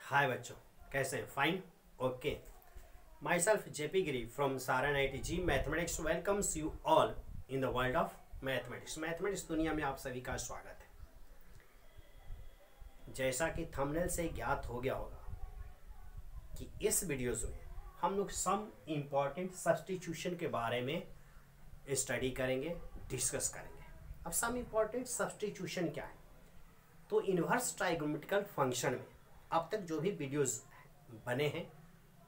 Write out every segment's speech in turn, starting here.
हाय बच्चों, कैसे हैं? Fine, okay. My self JP Giri from Saran IIT mathematics welcomes you all in the world of mathematics. Mathematics दुनिया में आप सभी का स्वागत है। जैसा कि थंबनेल से ज्ञात हो गया होगा कि इस वीडियोज में हम लोग सम इम्पॉर्टेंट सब्स्टिट्यूशन के बारे में स्टडी करेंगे, डिस्कस करेंगे। अब सम इम्पॉर्टेंट सब्स्टिट्यूशन क्या है? तो इन्वर्स ट्राइगोनोमेट्रिकल फंक्शन में अब तक जो भी वीडियोस बने हैं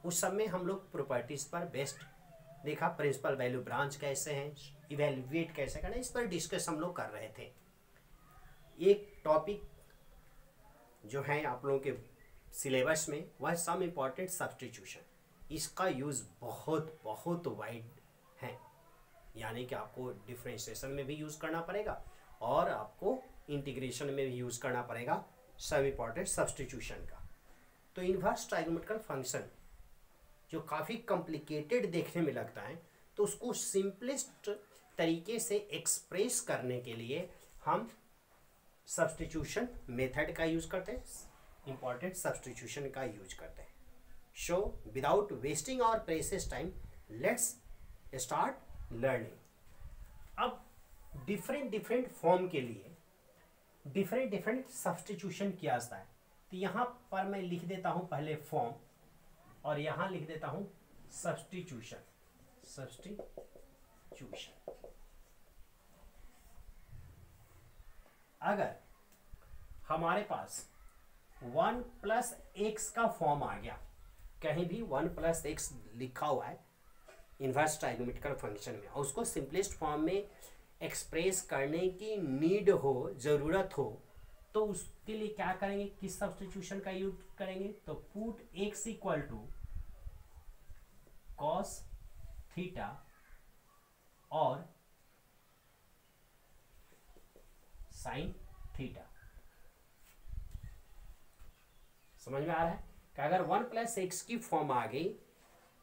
उस सब में हम लोग प्रॉपर्टीज़ पर बेस्ड देखा, प्रिंसिपल वैल्यू ब्रांच कैसे हैं, इवेल्युएट कैसे करना, इस पर डिस्कस हम लोग कर रहे थे। एक टॉपिक जो है आप लोगों के सिलेबस में वह सम इम्पॉर्टेंट सब्स्टिट्यूशन। इसका यूज़ बहुत बहुत वाइड है, यानी कि आपको डिफरेंशिएशन में भी यूज़ करना पड़ेगा और आपको इंटीग्रेशन में भी यूज़ करना पड़ेगा सम इम्पॉर्टेंट सब्स्टिट्यूशन का। तो इन्वर्स ट्राइगोनोमेट्रिकल फंक्शन जो काफ़ी कॉम्प्लिकेटेड देखने में लगता है, तो उसको सिंपलेस्ट तरीके से एक्सप्रेस करने के लिए हम सब्स्टिट्यूशन मेथड का यूज़ करते हैं, इम्पॉर्टेंट सब्स्टिट्यूशन का यूज करते हैं। So without wasting our precious time let's start learning. अब डिफरेंट फॉर्म के लिए डिफरेंट सब्स्टिट्यूशन किया जाता है। तो यहाँ पर मैं लिख देता हूँ पहले फॉर्म और यहाँ लिख देता हूँ सब्स्टिट्यूशन। अगर हमारे पास 1 + x का फॉर्म आ गया, कहीं भी 1 + x लिखा हुआ है इन्वर्स ट्राइगोनोमेट्रिकल फंक्शन में, और उसको सिंपलेस्ट फॉर्म में एक्सप्रेस करने की नीड हो, ज़रूरत हो, तो उसके लिए क्या करेंगे, किस सब्स्टिट्यूशन का यूज करेंगे? तो पुट x = cos थीटा और sin थीटा। समझ में आ रहा है कि अगर 1 + x की फॉर्म आ गई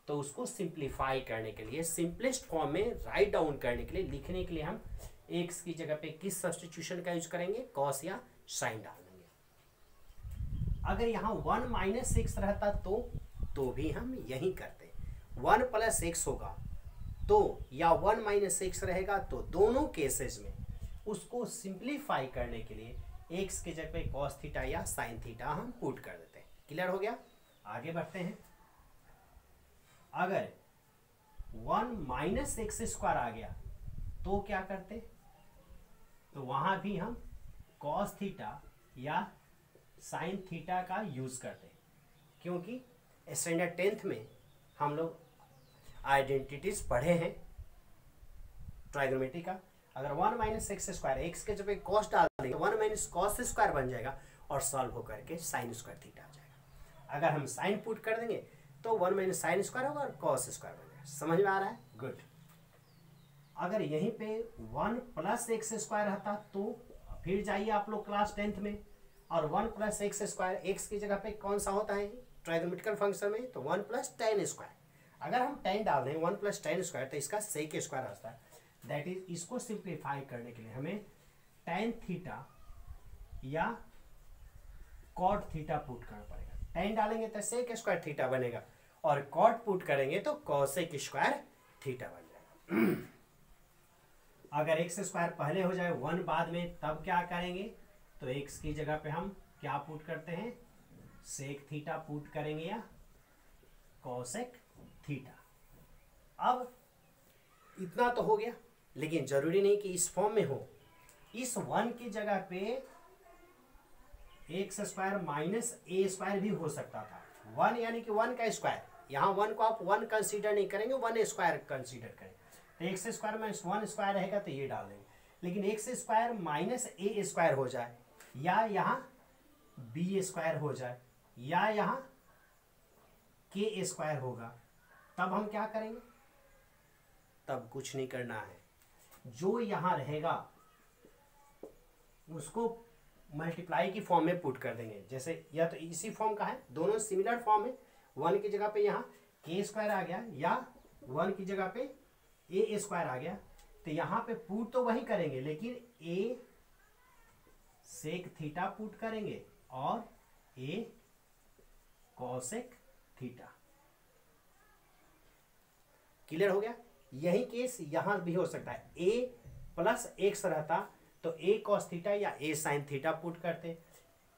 तो उसको सिंप्लीफाई करने के लिए, सिंपलेस्ट फॉर्म में राइट डाउन करने के लिए, लिखने के लिए हम x की जगह पे किस सब्स्टिट्यूशन का यूज करेंगे? cos या sin डाल देंगे। अगर यहाँ 1 - x रहता तो भी हम यही करते। 1 + x होगा तो या 1 - x रहेगा तो दोनों केसेस में उसको सिंप्लीफाई करने के लिए x की जगह पे cos थीटा या sin थीटा हम पुट कर देते हैं। क्लियर हो गया? आगे बढ़ते हैं। अगर 1 - x² आ गया तो क्या करते? तो वहां भी हम cos थीटा या sin थीटा का यूज करते हैं, क्योंकि स्टैंडर्ड 10th में हम लोग आइडेंटिटीज पढ़े हैं ट्राइगोनोमेट्री का। अगर 1 - x² x के जब cos डाल देंगे तो 1 - cos² बन जाएगा और सॉल्व होकर के sin² थीटा आ जाएगा। अगर हम sin पुट कर देंगे तो 1 - sin² होगा और cos² बन जाएगा। समझ में आ रहा है? गुड। अगर यहीं पे 1 + x² रहता तो फिर जाइए आप लोग क्लास 10th में, और 1 + x², x की जगह पे कौन सा होता है ट्राइगोनोमेट्रिकल फंक्शन में? तो 1 + tan²। अगर हम tan डाल दें 1 + tan² तो इसका sec² आता है। दैट इज, इसको सिंप्लीफाई करने के लिए हमें tan थीटा या cot थीटा पुट करना पड़ेगा। tan डालेंगे तो sec² थीटा बनेगा और cot पुट करेंगे तो cosec² थीटा बन जाएगा। अगर x² पहले हो जाए 1 बाद में, तब क्या करेंगे? तो x की जगह पे हम क्या पुट करते हैं? sec थीटा पुट करेंगे या cosec थीटा। अब इतना तो हो गया, लेकिन जरूरी नहीं कि इस फॉर्म में हो। इस 1 की जगह पे x² - a² भी हो सकता था। 1 यानी कि 1 का स्क्वायर, यहाँ 1 को आप 1 कंसीडर नहीं करेंगे, 1² कंसीडर करेंगे। तो x² में 1² रहेगा तो ये डाल देंगे। लेकिन x² - a² हो जाए, या यहाँ b² हो जाए, या यहाँ k² होगा, तब हम क्या करेंगे? तब कुछ नहीं करना है, जो यहाँ रहेगा उसको मल्टीप्लाई की फॉर्म में पुट कर देंगे। जैसे या तो इसी फॉर्म का है, दोनों सिमिलर फॉर्म है। 1 की जगह पे यहाँ k² आ गया, या 1 की जगह पे a² आ गया, तो यहाँ पे पुट तो वही करेंगे, लेकिन a सेक थीटा पुट करेंगे और ए कॉसेक थीटा। क्लियर हो गया। यही केस यहां भी हो सकता है, a प्लस एक्स रहता तो a कॉस थीटा या a साइन थीटा पुट करते,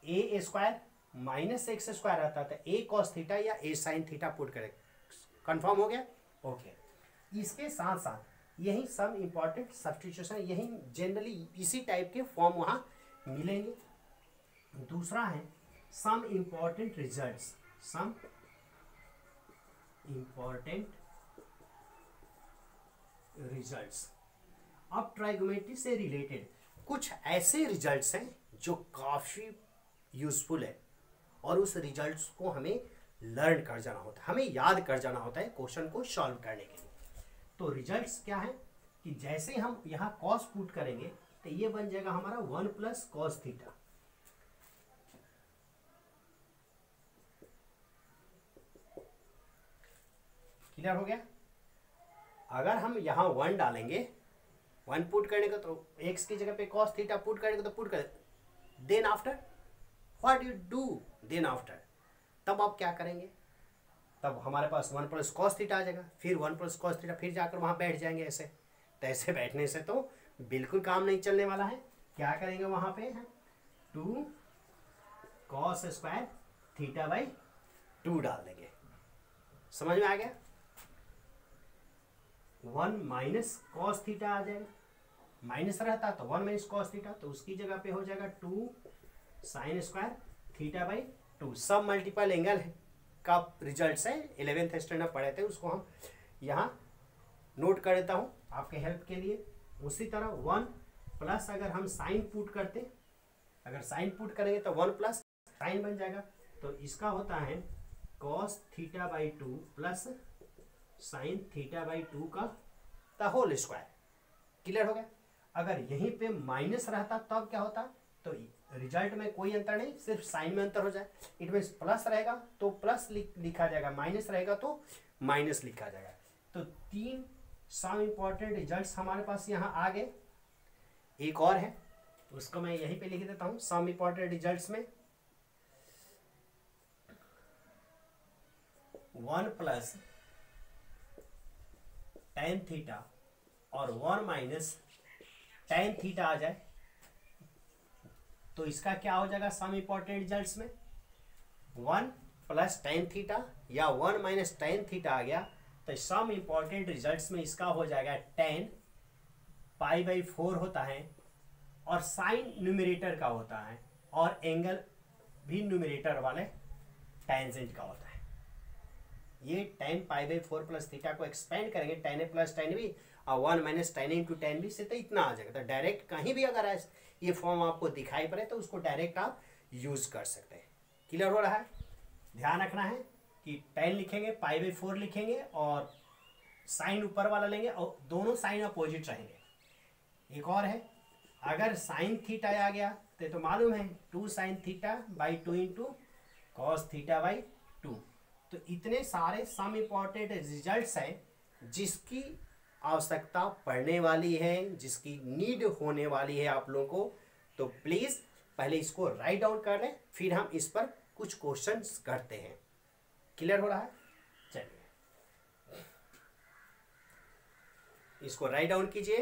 a square minus x square रहता तो a कॉस थीटा या a साइन थीटा पुट करे। कंफर्म हो गया। ओके। इसके साथ साथ यही सब इंपॉर्टेंट सब्स्टिट्यूशन, यही जनरली इसी टाइप के फॉर्म वहां मिलेंगे। दूसरा है some important results, some important results. अब ट्राइगोनोमेट्री से रिलेटेड कुछ ऐसे रिजल्ट्स हैं जो काफी यूजफुल है और उस रिजल्ट्स को हमें लर्न कर जाना होता है, हमें याद कर जाना होता है क्वेश्चन को सॉल्व करने के लिए। तो रिजल्ट्स क्या है कि जैसे हम यहाँ कॉस पुट करेंगे तो ये बन जाएगा हमारा 1 प्लस कॉस थीटा। क्लियर हो गया। अगर हम यहाँ 1 डालेंगे, 1 पुट करने का तो x की जगह पे कॉस थीटा पुट करने का तो पुट कर, then after what you do, then after तब आप क्या करेंगे, तब हमारे पास 1 प्लस कॉस थीटा आ जाएगा, फिर 1 प्लस कॉस थीटा, फिर जाकर वहाँ बैठ जाएंगे ऐसे। तो ऐसे बैठने से तो बिल्कुल काम नहीं चलने वाला है। क्या करेंगे वहाँ पे, 2 कॉस स्क्वायर थीटा बाई 2 डाल देंगे। समझ में आ गया। 1 माइनस कॉस थीटा आ जाएगा, माइनस रहता तो 1 माइनस कॉस थीटा, तो उसकी जगह पे हो जाएगा 2 साइन स्क्वायर थीटा बाई 2। सब मल्टीपल एंगल है का रिजल्ट है, 11th स्टैंडर्ड में पढ़े थे, उसको हम यहाँ नोट कर देता हूँ आपके हेल्प के लिए। उसी तरह 1 प्लस अगर हम साइन पुट करते, अगर साइन पुट करेंगे तो 1 प्लस साइन बन जाएगा, तो इसका होता है cos theta by 2 plus sine theta by 2 का द होल स्क्वायर। क्लियर हो गया। अगर यहीं पे माइनस रहता तब क्या होता, तो रिजल्ट में कोई अंतर नहीं, सिर्फ साइन में अंतर हो जाए। इट मीन प्लस रहेगा तो प्लस लिखा जाएगा, माइनस रहेगा तो माइनस लिखा जाएगा। तो 3 सम इंपॉर्टेंट रिजल्ट्स हमारे पास यहाँ आ गए। एक और है उसको मैं यहीं पे लिख देता हूँ। सम इंपॉर्टेंट रिजल्ट्स में 1 प्लस टेन थीटा और 1 माइनस टेन थीटा आ जाए तो इसका क्या हो जाएगा सम इंपॉर्टेंट रिजल्ट्स में, 1 प्लस टेन थीटा या 1 माइनस टेन थीटा आ गया तो सम इंपॉर्टेंट रिजल्ट्स में इसका हो जाएगा 10 पाई बाई 4 होता है और साइन न्यूमरेटर का होता है और एंगल भी न्यूमरेटर वाले टेंजेंट का होता है। ये 10 पाई बाई 4 प्लस थीटा को एक्सपेंड करेंगे 10 a प्लस 10 b और 1 माइनस 10 इंटू 10 b से तो इतना आ जाएगा। तो डायरेक्ट कहीं भी अगर ये फॉर्म आपको दिखाई पड़े तो उसको डायरेक्ट आप यूज कर सकते हैं। क्लियर हो रहा है। ध्यान रखना है कि 10 लिखेंगे, पाई बाई 4 लिखेंगे और साइन ऊपर वाला लेंगे और दोनों साइन अपोजिट रहेंगे। एक और है, अगर साइन थीटा आ गया तो मालूम है 2 sign theta by 2 into cos theta by 2। तो इतने सारे सम इंपॉर्टेंट रिजल्ट्स हैं जिसकी आवश्यकता पड़ने वाली है, जिसकी नीड होने वाली है आप लोगों को। तो प्लीज़ पहले इसको राइट डाउन कर लें, फिर हम इस पर कुछ क्वेश्चंस करते हैं। क्लियर हो रहा है। चलिए इसको राइट डाउन कीजिए।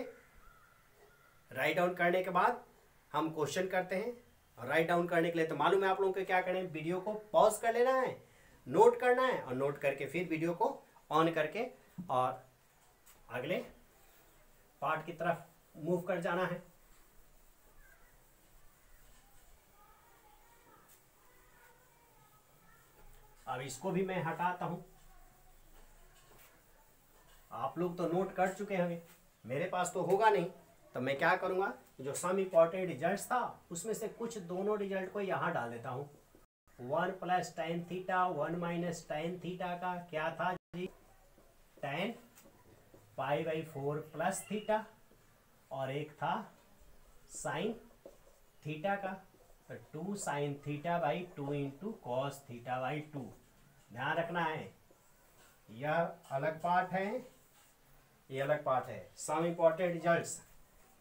राइट डाउन करने के बाद हम क्वेश्चन करते हैं। और राइट डाउन करने के लिए तो मालूम है आप लोगों को क्या करें, वीडियो को पॉज कर लेना है, नोट करना है और नोट करके फिर वीडियो को ऑन करके और अगले पार्ट की तरफ मूव कर जाना है। अब इसको भी मैं हटाता हूं। आप लोग तो नोट कर चुके होंगे, मेरे पास तो होगा नहीं, तो मैं क्या करूंगा, जो सम इंपॉर्टेंट रिजल्ट था उसमें से कुछ दोनों रिजल्ट को यहां डाल देता हूं। 1 plus tan theta 1 minus tan theta का क्या था जी, 10 पाई बाई 4 प्लस थीटा और एक था साइन थीटा का, तो 2 sign theta by 2 into cos theta by 2। ध्यान रखना है यह अलग पार्ट है, ये अलग पार्ट है। सम इंपॉर्टेंट रिजल्ट्स,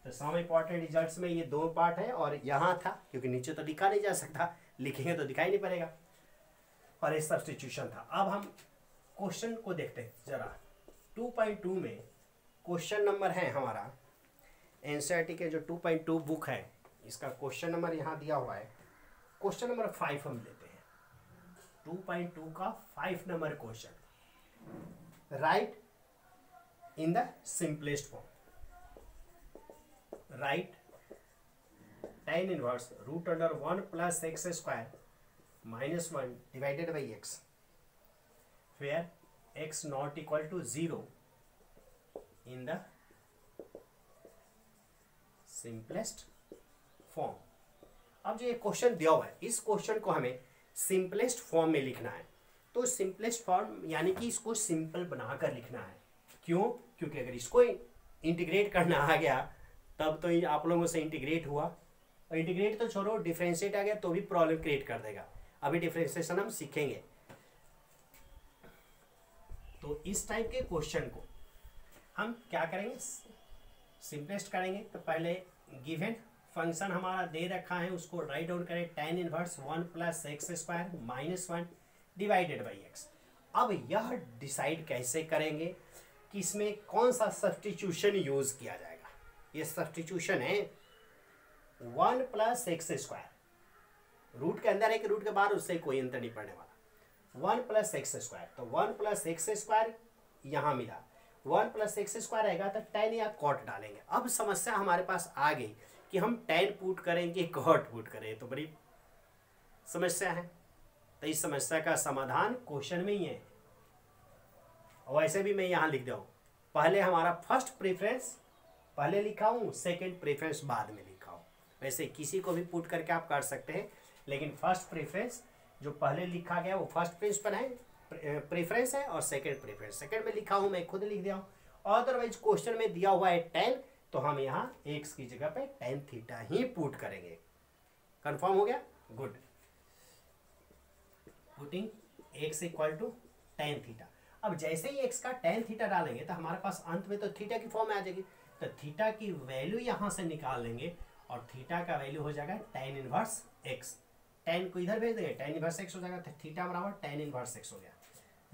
तो सम इंपॉर्टेंट रिजल्ट्स में ये 2 पार्ट है और यहाँ था क्योंकि नीचे तो लिखा नहीं जा सकता, लिखेंगे तो दिखाई नहीं पड़ेगा। और ये सब्स्टिट्यूशन था। अब हम क्वेश्चन को देखते हैं जरा। 2.2 में क्वेश्चन नंबर है हमारा एनसीईआरटी के जो 2.2 बुक है, इसका क्वेश्चन नंबर यहाँ दिया हुआ है। क्वेश्चन नंबर 5 हम लेते हैं, 2.2 का 5 number question. Write in the simplest form, write tan inverse root under 1 plus x square minus 1 divided by x, where x not equal to 0 in the simplest form. अब जो ये क्वेश्चन दिया हुआ है, इस क्वेश्चन को हमें सिंपलेस्ट फॉर्म में लिखना है। तो सिंपलेस्ट फॉर्म यानी कि इसको सिंपल बनाकर लिखना है। क्यों? क्योंकि अगर इसको इंटीग्रेट करना आ गया तब तो ये आप लोगों से इंटीग्रेट हुआ, और इंटीग्रेट तो छोड़ो, डिफरेंशिएट आ गया तो भी प्रॉब्लम क्रिएट कर देगा। अभी डिफरेंशिएशन हम सीखेंगे। तो इस टाइप के क्वेश्चन को हम क्या करेंगे, सिंपलेस्ट करेंगे। तो पहले गिवन फंक्शन हमारा दे रखा है, उसको राइट डाउन करें, tan inverse 1 plus x square minus 1 divided by x. अब यह डिसाइड कैसे करेंगे कि इसमें कौन सा सब्स्टिट्यूशन यूज किया जाएगा। ये सब्स्टिट्यूशन है 1 प्लस एक्स स्क्वायर, रूट के अंदर है कि रूट के बाहर, उससे कोई अंतर नहीं पड़ने वाला। 1 प्लस एक्स स्क्वायर, तो 1 प्लस एक्स स्क्वायर यहाँ मिला, 1 प्लस एक्स स्क्वायर आएगा तो tan या cot डालेंगे। अब समस्या हमारे पास आ गई कि हम tan पुट करें कि cot पुट करें, तो बड़ी समस्या है। तो इस समस्या का समाधान क्वेश्चन में ही है। और वैसे भी मैं यहाँ लिख दूँ, पहले हमारा फर्स्ट प्रेफरेंस पहले लिखा हूँ, सेकंड प्रेफरेंस बाद में लिखा हूँ। वैसे किसी को भी पुट करके आप कर सकते हैं, लेकिन फर्स्ट प्रेफरेंस जो पहले लिखा गया वो फर्स्ट प्रिंसिपल है, प्रेफरेंस है, और सेकंड प्रेफरेंस सेकंड में लिखा हूँ, मैं खुद लिख दिया हूँ। अदरवाइज क्वेश्चन में दिया हुआ है tan, तो हम यहाँ x की जगह पे tan थीटा ही पुट करेंगे। कंफर्म हो गया? Good. Putting x equal to tan theta. अब जैसे ही x का tan थीटा डालेंगे तो हमारे पास अंत में तो थीटा की फॉर्म में आ जाएगी, तो थीटा की वैल्यू यहाँ से निकाल लेंगे और थीटा का वैल्यू हो जाएगा tan इनवर्स x। tan को इधर भेज देंगे, tan इनवर्स x हो जाएगा, तो थीटा बराबर tan इनवर्स x हो गया।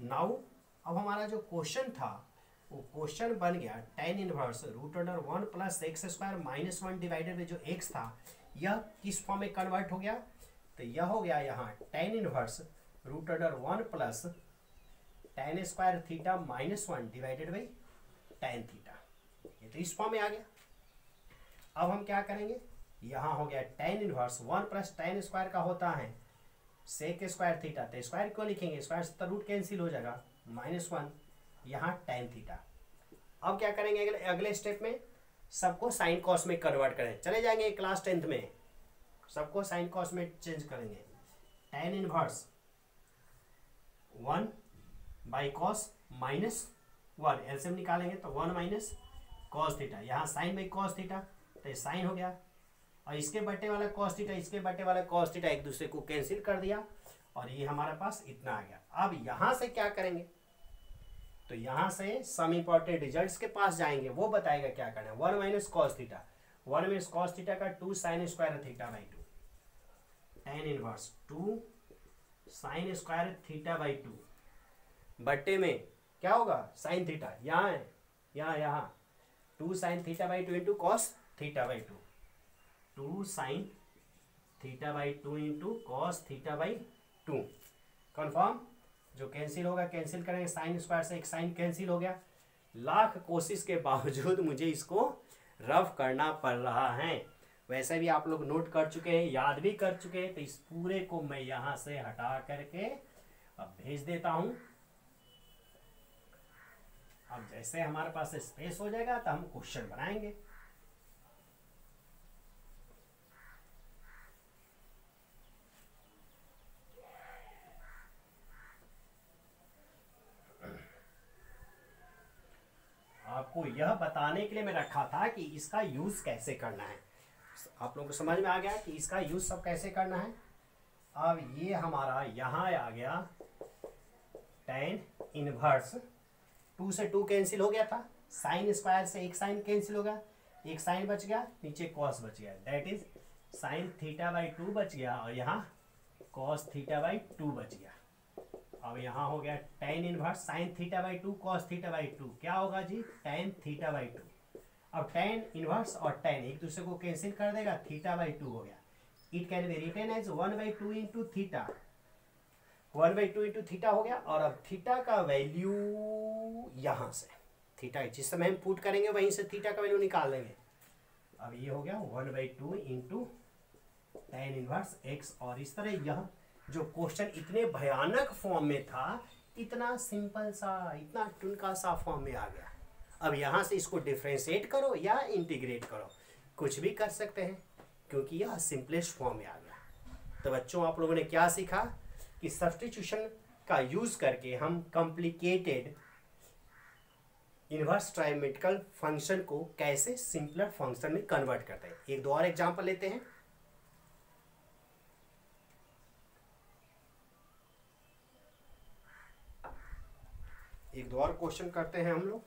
नाउ अब हमारा जो क्वेश्चन था वो क्वेश्चन बन गया tan inverse root under 1 plus x square minus 1 divided में जो x था, यह किस फॉर्म में कन्वर्ट हो गया, तो यह हो गया यहाँ tan inverse root under 1 plus tan square theta minus 1 divided by tan theta. ये तो इस फॉर्म में आ गया। अब हम क्या करेंगे, यहाँ हो गया tan inverse 1 plus tan square का होता है सेक स्क्वायर थीटा, तो स्क्वायर क्यों लिखेंगे, स्क्वायर से तो रूट कैंसिल हो जाएगा, माइनस 1 यहाँ tan थीटा। अब क्या करेंगे, अगले स्टेप में सबको साइन कॉस में कन्वर्ट करें, चले जाएंगे क्लास 10th में, सबको साइन कॉस में चेंज करेंगे। tan inverse 1 by cos minus 1, LCM निकालेंगे तो 1 माइनस कॉस थीटा, यहाँ साइन बाई कॉस थीटा, तो साइन हो गया, और इसके बटे वाला कॉस थीटा, इसके बटे वाला कॉस थीटा एक दूसरे को कैंसिल कर दिया, और ये हमारे पास इतना आ गया। अब यहाँ से क्या करेंगे, तो यहाँ से सम इंपॉर्टेंट रिजल्ट्स के पास जाएंगे, वो बताएगा क्या करना है। 1 minus cos theta, 1 minus cos theta का 2 sine square theta by 2, tan inverse 2 sine square theta by 2, बट्टे में क्या होगा, साइन थीटा यहाँ है, यहाँ 2 sign theta by 2 into cos theta by 2, 2 sign theta by 2 into cos theta by 2। Confirm? जो cancel होगा कैंसिल करेंगे, साइन स्क्वायर से एक साइन कैंसिल हो गया। लाख कोशिश के बावजूद मुझे इसको रफ करना पड़ रहा है। वैसे भी आप लोग नोट कर चुके हैं, याद भी कर चुके हैं, तो इस पूरे को मैं यहाँ से हटा करके अब भेज देता हूँ। अब जैसे हमारे पास स्पेस हो जाएगा तो हम क्वेश्चन बनाएंगे। आपको यह बताने के लिए मैं रखा था कि इसका यूज कैसे करना है। आप लोगों को समझ में आ गया कि इसका यूज सब कैसे करना है। अब ये हमारा यहाँ आ गया tan इनवर्स, 2 से 2 कैंसिल हो गया था, साइन स्क्वायर से एक साइन कैंसिल हो गया, एक साइन बच गया, नीचे कॉस बच गया, that is sine theta by 2 बच गया, और यहाँ कॉस थीटा बाई 2 बच गया। अब यहाँ हो गया tan inverse sine theta by 2 cos theta by 2, क्या होगा जी tan थीटा बाई 2। अब tan इनवर्स और tan एक दूसरे को कैंसिल कर देगा, थीटा बाई 2 हो गया। It can be written as 1/2 into theta, 1/2 into theta हो गया। और अब थीटा का वैल्यू यहाँ से, थीटा जिस समय हम पुट करेंगे वहीं से थीटा का वैल्यू निकाल लेंगे। अब ये हो गया 1/2 इंटू tan इनवर्स x। और इस तरह यह जो क्वेश्चन इतने भयानक फॉर्म में था, इतना सिंपल सा, इतना टुनका सा फॉर्म में आ गया। अब यहाँ से इसको डिफ्रेंशिएट करो या इंटीग्रेट करो, कुछ भी कर सकते हैं क्योंकि यह सिंपलेस्ट फॉर्म में आ गया। तो बच्चों आप लोगों ने क्या सीखा कि सब्स्टिट्यूशन का यूज करके हम कॉम्प्लिकेटेड इनवर्स ट्रायमेट्रिकल फंक्शन को कैसे सिंपलर फंक्शन में कन्वर्ट करते हैं। एक दो और एग्जांपल लेते हैं। एक दो और क्वेश्चन करते हैं हम लोग।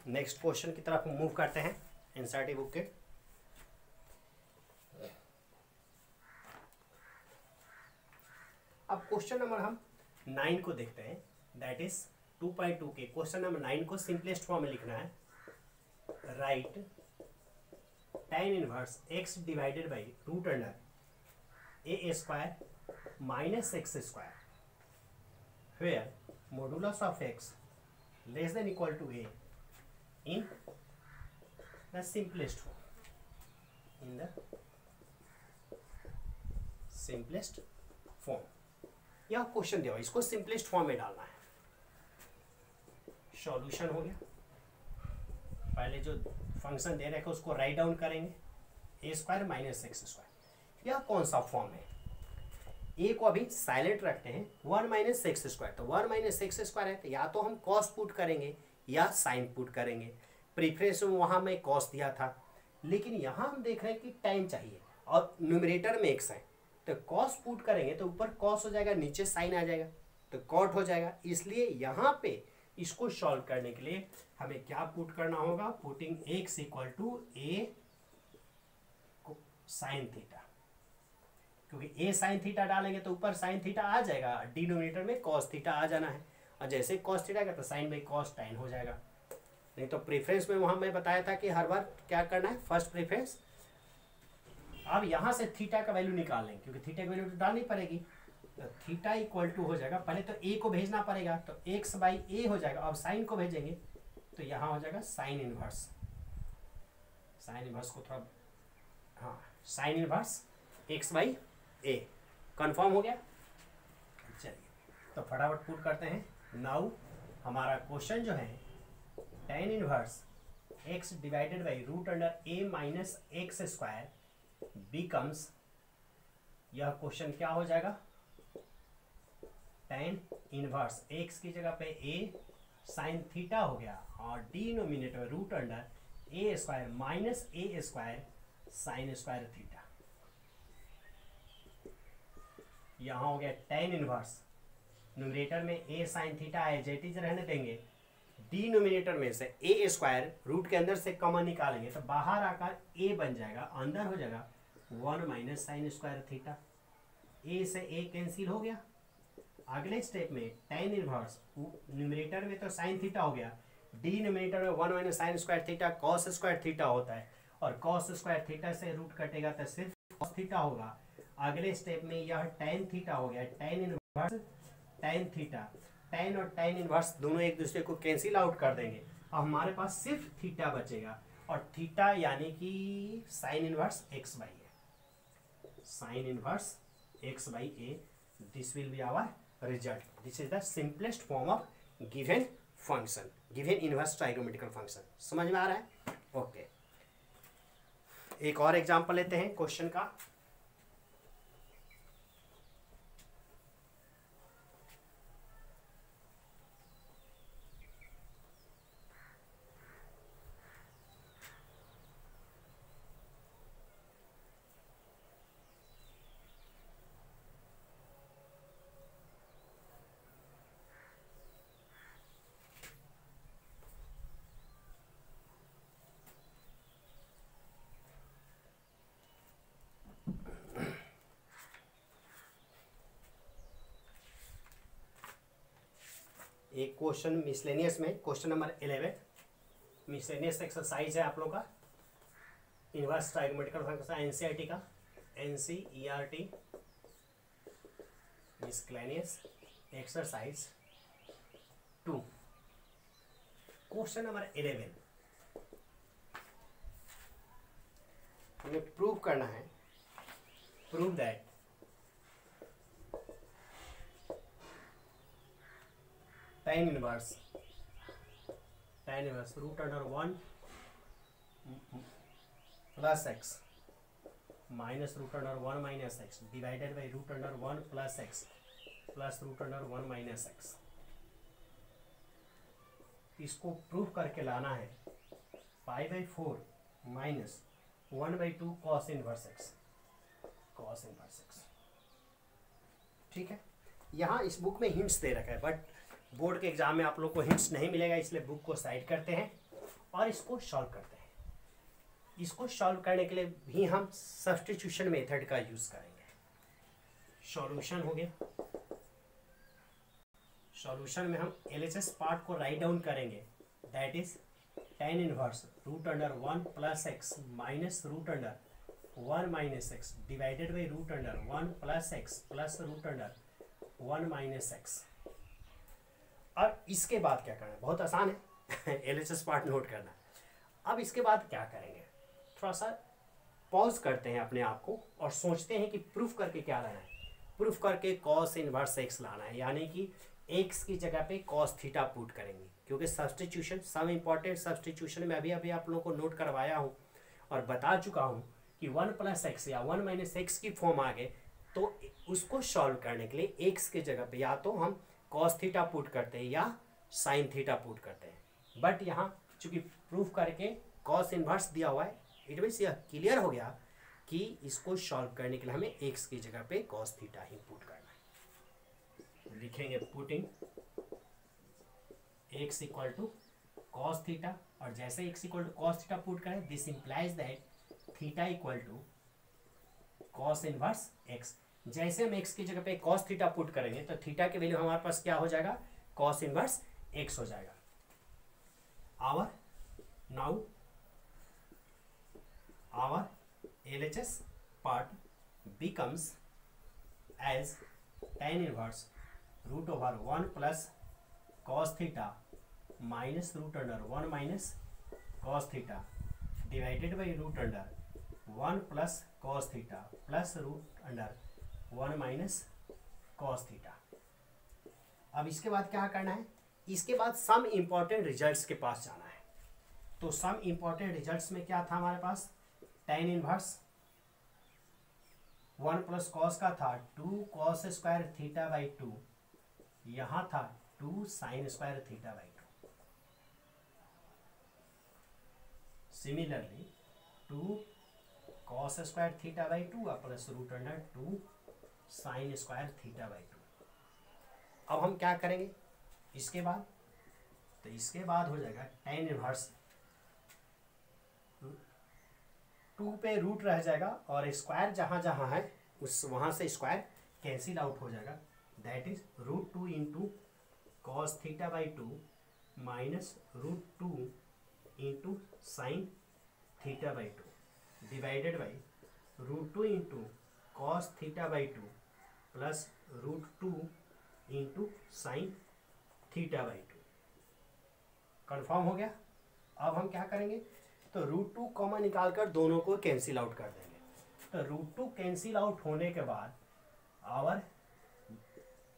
नेक्स्ट क्वेश्चन की तरफ मूव करते हैं एनसीईआरटी बुक के। अब क्वेश्चन नंबर हम 9 को देखते हैं, दैट इज 2.2 के क्वेश्चन नंबर 9 को सिंपलेस्ट फॉर्म में लिखना है। Write tan inverse x divided by root under a square minus x square where modulus of x less than equal to a in the simplest form, in the simplest form। यह question दिया, इसको simplest form में डालना है। Solution हो गया, पहले जो फंक्शन दे रखे उसको राइट डाउन करेंगे, a square minus x square. यह कौन सा फॉर्म है, ए को अभी साइलेंट रखते हैं, 1 माइनस एक्स स्क्वायर। तो 1 माइनस एक्स स्क्वायर है तो या तो हम कॉस पुट करेंगे या साइन पुट करेंगे। प्रीफरेंस में वहाँ मैं कॉस दिया था, लेकिन यहाँ हम देख रहे हैं कि टाइम चाहिए और न्यूमरेटर में एक्स है, तो कॉस पुट करेंगे तो ऊपर कॉस हो जाएगा, नीचे साइन आ जाएगा, तो कॉट हो जाएगा। इसलिए यहाँ पे इसको सॉल्व करने के लिए हमें क्या पुट करना होगा, putting x equal to a sine theta, क्योंकि ए साइन थीटा डालेंगे तो ऊपर साइन थीटा आ जाएगा, डिनोमिनेटर में कॉस थीटा आ जाना है, और जैसे कॉस थीटा का तो साइन बाई कॉस टाइन हो जाएगा। नहीं तो प्रेफरेंस में वहाँ मैं बताया था कि हर बार क्या करना है, फर्स्ट प्रेफरेंस। अब यहाँ से थीटा का वैल्यू निकाल लेंगे, क्योंकि थीटा की वैल्यू तो डालनी पड़ेगी। तो थीटा इक्वल टू हो जाएगा, पहले तो ए को भेजना पड़ेगा, तो एक्स बाई ए हो जाएगा। अब साइन को भेजेंगे तो यहाँ हो जाएगा साइन इनवर्स, साइन इनवर्स को थोड़ा, हाँ, sign inverse x by A. Confirm हो गया। चलिए तो फटाफट पुट करते हैं। नाउ हमारा क्वेश्चन जो है tan inverse x divided by root under a minus x square becomes, यह क्वेश्चन क्या हो जाएगा, tan इनवर्स x की जगह पे a साइन थीटा हो गया और denominator root under a square minus a square sine square theta. यहाँ हो गया tan इनवर्स, न्यूमरेटर में a साइन थीटा है, जेटीज रहने देंगे, डिनोमिनेटर में से a स्क्वायर रूट के अंदर से कॉमन निकालेंगे तो बाहर आकर a बन जाएगा, अंदर हो जाएगा 1 minus sign square theta. a से a कैंसिल हो गया। अगले स्टेप में tan इनवर्स, न्यूमरेटर में तो साइन थीटा हो गया, डिनोमिनेटर में 1 minus sign square theta cos square theta होता है, और कॉस स्क्वायर थीटा से रूट कटेगा तो सिर्फ कॉस थीटा होगा। अगले स्टेप में यह tan थीटा हो गया, tan inverse tan theta, tan और tan इनवर्स दोनों एक दूसरे को कैंसिल आउट कर देंगे और हमारे पास सिर्फ थीटा बचेगा, और थीटा यानी कि sine inverse x by a, sine inverse x by a. This will be our result. This is the simplest form of given function, given inverse trigonometrical function. समझ में आ रहा है? ओके, एक और एग्जांपल लेते हैं क्वेश्चन का। एक क्वेश्चन मिसलेनियस में, क्वेश्चन नंबर 11 मिसलेनियस एक्सरसाइज है आप लोग का, इनवर्स ट्राइगोनोमेट्रिकल फंक्शन एनसीईआरटी का, NCERT miscellaneous exercise 2, question number 11 हमें प्रूव करना है, prove that tan inverse root under 1 plus x minus root under 1 minus x divided by root under 1 plus x plus root under 1 minus x. इसको proof करके लाना है pi by 4 minus 1/2 cos inverse x, cos inverse x. ठीक है, यहाँ इस book में hints दे रखा है, बट बोर्ड के एग्जाम में आप लोग को हिंट्स नहीं मिलेगा, इसलिए बुक को साइड करते हैं और इसको सॉल्व करते हैं। इसको सॉल्व करने के लिए भी हम सब्स्टिट्यूशन मेथड का यूज करेंगे। सॉल्यूशन हो गया, सॉल्यूशन में हम एलएचएस पार्ट को राइट डाउन करेंगे, that is tan inverse root under 1 plus x minus root under 1 minus x divided by root under 1 plus x plus root under 1 minus x. और इसके बाद क्या करना है, बहुत आसान है एलएचएस पार्ट नोट करना। अब इसके बाद क्या करेंगे, थोड़ा सा पॉज करते हैं अपने आप को और सोचते हैं कि प्रूफ करके क्या लाना है। प्रूफ करके कॉस इनवर्स एक्स लाना है, यानी कि एक्स की जगह पे कॉस थीटा पुट करेंगे, क्योंकि सब्स्टिट्यूशन सब इंपॉर्टेंट सब्स्टिट्यूशन में अभी आप लोगों को नोट करवाया हूँ और बता चुका हूँ कि 1 प्लस एक्स या 1 माइनस एक्स की फॉर्म आ गए तो उसको सॉल्व करने के लिए एक्स की जगह पे या तो हम कॉस थीटा पुट करते हैं या साइन थीटा पुट करते हैं। बट यहाँ चूंकि प्रूफ करके कॉस इनवर्स दिया हुआ है, इट मीन्स यह क्लियर हो गया कि इसको सॉल्व करने के लिए हमें एक्स की जगह पे कॉस थीटा ही पुट करना है। लिखेंगे putting x equal to cos theta, और जैसे x equal to cos theta put करें, this implies that theta equal to cos inverse x. जैसे हम एक्स की जगह पे कॉस थीटा पुट करेंगे तो थीटा की वैल्यू हमारे पास क्या हो जाएगा, कॉस इनवर्स एक्स हो जाएगा। Our now our LHS part becomes as tan inverse root over 1 plus cos theta minus root under 1 minus cos theta divided by root under 1 plus cos theta plus root under 1 minus cos theta। अब इसके बाद क्या करना है, इसके बाद सम important results के पास जाना है। तो सम इंपॉर्टेंट रिजल्ट्स में क्या था हमारे पास, tan इनवर्स 1 प्लस कॉस का था 2 कॉस स्क्वायर थीटा बाई 2, यहाँ था 2 sine square theta by 2। Similarly 2 cos square theta by 2 plus root under 2 sine square theta by 2। अब हम क्या करेंगे इसके बाद, तो इसके बाद हो जाएगा tan इनवर्स 2 पे रूट रह जाएगा और स्क्वायर जहाँ जहाँ है उस वहाँ से स्क्वायर कैंसिल आउट हो जाएगा, that is root 2 into cos theta by 2 minus root 2 into sine theta by 2 divided by root 2 into cos theta by 2 plus root 2 into sine theta by 2। Confirm हो गया। अब हम क्या करेंगे, तो रूट 2 कॉमन निकाल कर दोनों को कैंसिल आउट कर देंगे। तो रूट 2 कैंसिल आउट होने के बाद our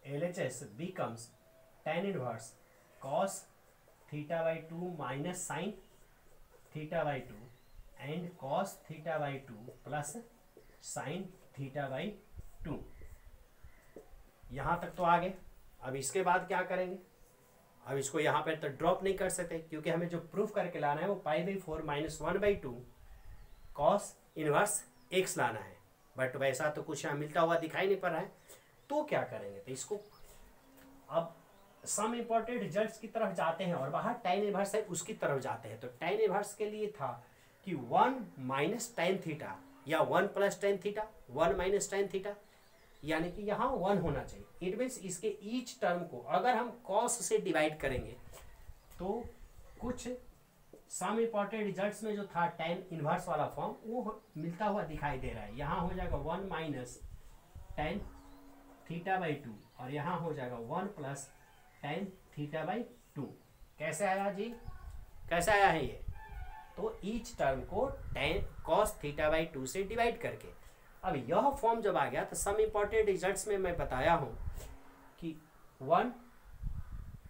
LHS becomes tan inverse cos theta by 2 minus sine theta by 2 and cos theta by 2 plus sine theta by 2। यहाँ तक तो आ गए। अब इसके बाद क्या करेंगे, अब इसको यहाँ पर तो ड्रॉप नहीं कर सकते क्योंकि हमें जो प्रूफ करके लाना है वो पाई by 4 minus 1/2 cos inverse x लाना है, बट वैसा तो कुछ यहाँ मिलता हुआ दिखाई नहीं पड़ रहा है। तो क्या करेंगे, तो इसको अब सम इंपॉर्टेंट रिजल्ट्स की तरफ जाते हैं और बाहर tan इनवर्स है उसकी तरफ जाते हैं। तो tan इनवर्स के लिए था कि 1 माइनस tan थीटा या 1 plus tan theta 1 minus tan theta, यानी कि यहाँ 1 होना चाहिए। इट मीन्स इसके ईच टर्म को अगर हम कॉस से डिवाइड करेंगे तो कुछ सम इम्पॉर्टेंट रिजल्ट्स में जो था tan इनवर्स वाला फॉर्म वो मिलता हुआ दिखाई दे रहा है। यहाँ हो जाएगा 1 माइनस tan θ/2 और यहाँ हो जाएगा 1 प्लस tan θ/2। कैसे आया जी, कैसे आया है ये? तो ईच टर्म को tan cos θ/2 से डिवाइड करके। अब यह फॉर्म जब आ गया तो सम इम्पॉर्टेंट रिजल्ट्स में मैं बताया हूँ कि 1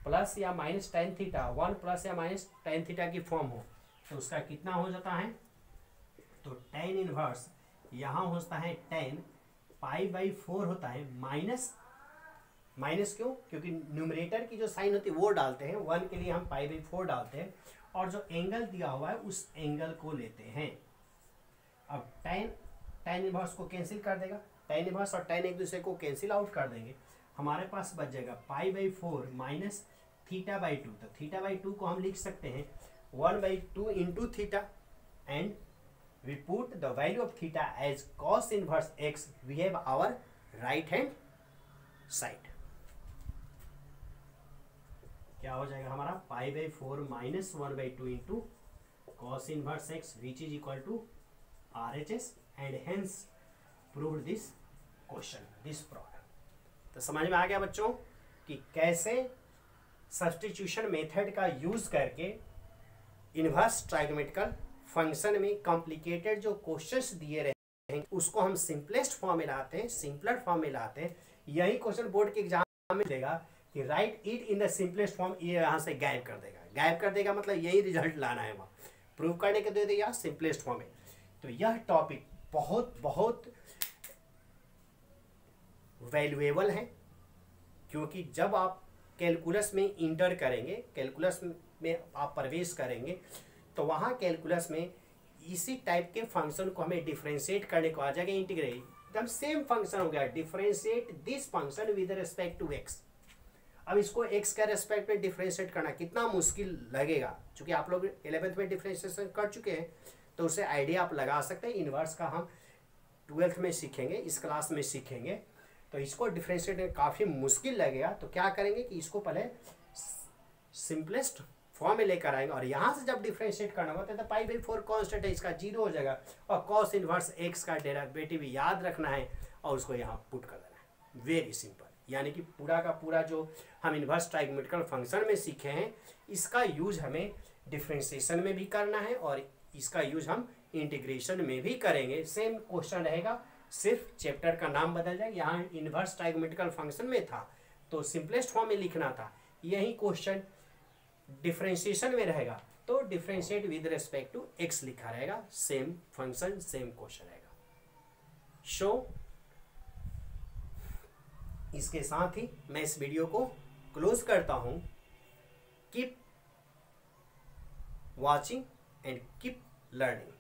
प्लस या माइनस tan θ, 1 प्लस या माइनस tan θ की फॉर्म हो तो उसका कितना हो जाता है? तो tan इनवर्स यहाँ होता है tan π/4 होता है माइनस क्यों? क्योंकि न्यूमरेटर की जो साइन होती है वो डालते हैं, 1 के लिए हम π/4 डालते हैं और जो एंगल दिया हुआ है उस एंगल को लेते हैं। अब tan इनवर्स को कैंसिल कर देगा, tan इनवर्स और tan एक दूसरे को कैंसिल आउट कर देंगे, हमारे पास बच जाएगा π/4 माइनस θ/2। तो θ/2 को हम लिख सकते हैं 1/2 into theta and we put the value of theta as cos inverse x, we have our right hand side। क्या हो जाएगा हमारा? π/4 minus 1/2 into cos inverse x which is equal to RHS and hence proved this question, this problem। तो समझ में आ गया बच्चों कि कैसे सब्स्टिट्यूशन मेथड का यूज करके इनवर्स ट्राइगोमेट्रिकल फंक्शन में कॉम्प्लिकेटेड जो क्वेश्चंस दिए रहे हैं उसको हम सिंपलेस्ट फॉर्म में लाते हैं, सिंपलर फॉर्म में लाते हैं। यही क्वेश्चन बोर्ड के एग्जाम में देगा कि right it in the simplest form, ये यहाँ से गायब कर देगा। गायब कर देगा मतलब यही रिजल्ट लाना है, वहाँ प्रूव करने के दे देगा सिंपलेस्ट फॉर्म में। तो यह टॉपिक बहुत बहुत वैल्यूएबल है, क्योंकि जब आप कैलकुलस में इंटर करेंगे, कैलकुलस में आप प्रवेश करेंगे तो वहाँ कैलकुलस में इसी टाइप के फंक्शन को हमें डिफरेंशिएट करने को आ जाएगा। इंटीग्रेट एकदम सेम फंक्शन हो गया, differentiate this function with respect to x. अब इसको एक्स के रेस्पेक्ट में डिफरेंशिएट करना कितना मुश्किल लगेगा, क्योंकि आप लोग 11th में डिफरेंशिएशन कर चुके हैं तो उससे आइडिया आप लगा सकते हैं। इनवर्स का हम 12th में सीखेंगे, इस क्लास में सीखेंगे, तो इसको डिफरेंशिएट काफ़ी मुश्किल लगेगा। तो क्या करेंगे कि इसको पहले सिंपलेस्ट फॉर्म में लेकर आएंगे और यहाँ से जब डिफरेंशिएट करना होगा तो π/4 कांस्टेंट है, इसका 0 हो जाएगा और cos इनवर्स x का डेरिवेटिव याद रखना है और उसको यहाँ पुट कर देना है। Very simple. यानी कि पूरा का पूरा जो हम इनवर्स ट्राइगोमेट्रिकल फंक्शन में सीखे हैं इसका यूज हमें डिफरेंशिएशन में भी करना है और इसका यूज हम इंटीग्रेशन में भी करेंगे। सेम क्वेश्चन रहेगा, सिर्फ चैप्टर का नाम बदल जाएगा। यहाँ इनवर्स ट्राइगोमेट्रिकल फंक्शन में था तो सिंपलेस्ट फॉर्म में लिखना था, यही क्वेश्चन डिफरेंशिएशन में रहेगा तो differentiate with respect to x लिखा रहेगा। सेम फंक्शन सेम क्वेश्चन रहेगा। सो इसके साथ ही मैं इस वीडियो को क्लोज करता हूं। Keep watching and keep learning.